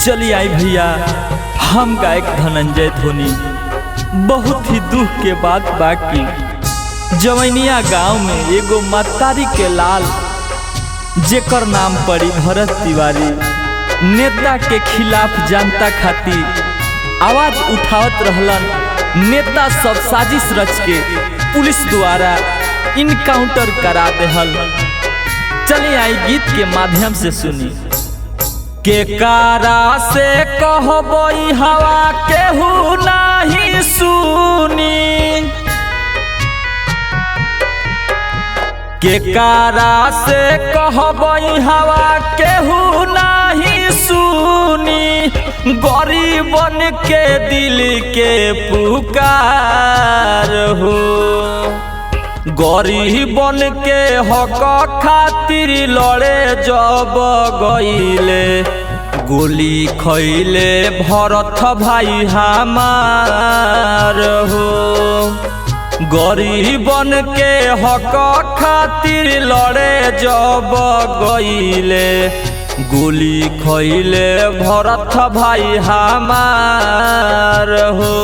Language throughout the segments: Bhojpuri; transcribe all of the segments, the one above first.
चली आई भैया, हम गायक धनंजय धोनी बहुत ही दुख के बात बाकी जवैनिया गांव में एगो मतारी के लाल जेकर नाम पड़ी भरत तिवारी नेता के खिलाफ जनता खातिर आवाज उठावत रहलन। नेता सब साजिश रच के पुलिस द्वारा इनकाउंटर करा देहल। चले आई गीत के माध्यम से सुनी। के कारा से कहबई हवा केहू नहीं सुनी, के कारा से कहबई हवा केहू नहीं सुनी, गरीबन के दिल के पुकार हो। गरीबन के हक खातिर लड़े जब गईले, गोली खैले भरत भाई हमार हो। गरीबन के हक खातिर लड़े जब गईले, गोली खैले भरत भाई हमार हो।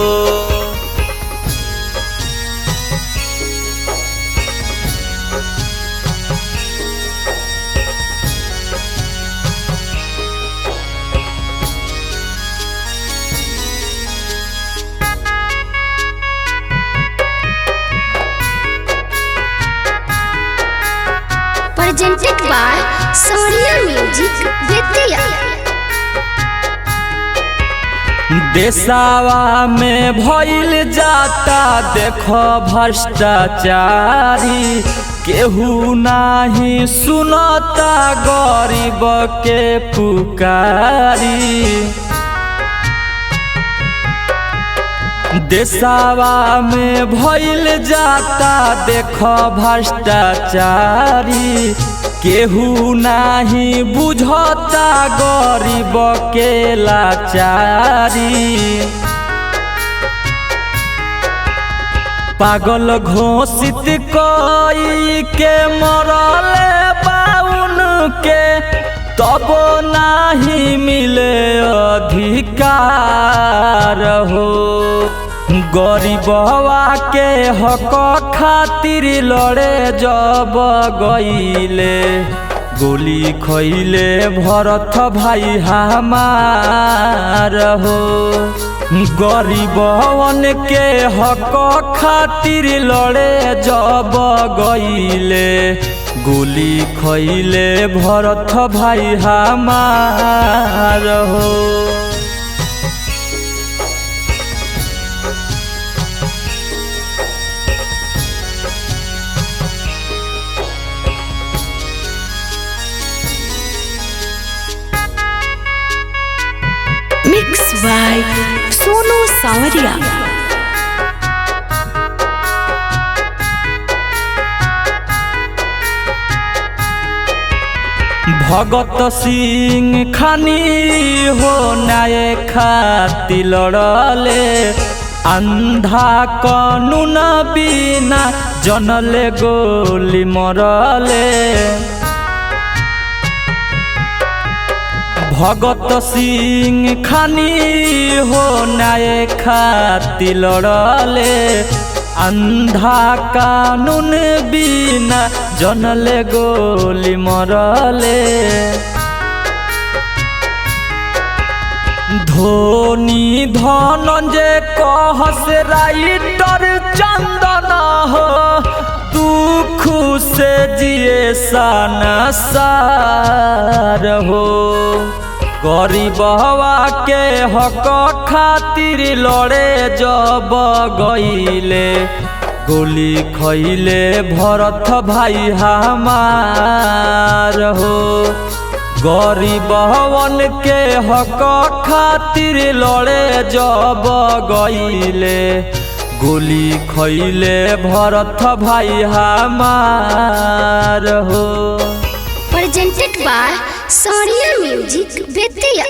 Presented by Sonia Music Vidya। देशवा में भइल जाता देखो भ्रष्टाचारी, केहू नहीं सुनता गरीब के पुकारी। देशवा में भइल जाता देखो भ्रष्टाचारी, केहू नहीं बुझता गरीब के लाचारी। पागल घोषित कई के मरले बाउन के, तब नहीं मिले अधिकार हो। गरीबवा के हक खातिर लड़े जब गईले, गोली खैले भरत भाई हमार हो। गरीबवन के हक खातिर लड़े जब गईले, गोली खैले भरत भाई हमार हो। Mix by Sonu Sawadia। Bhagat Singh खानी हो न्याय खातिर लड़ले, अंधा कानून बिना जनले गोली मरले। भगत सिंह खानी हो न्याय खातिर लड़ले, अंधा कानून बिना जनले गोली मरले। धोनी धनंजय कहस राइटर चंदन हो, दुख से जिए संसार हो। गरीबवा के हक खातिर लड़े जब गईले, गोली खैले भरत भाई हमार हो। गरीबवन के हक खातिर लड़े जब गईले, गोली खैले भरत भाई हमार हो। Presented by Sonia Music Vidya।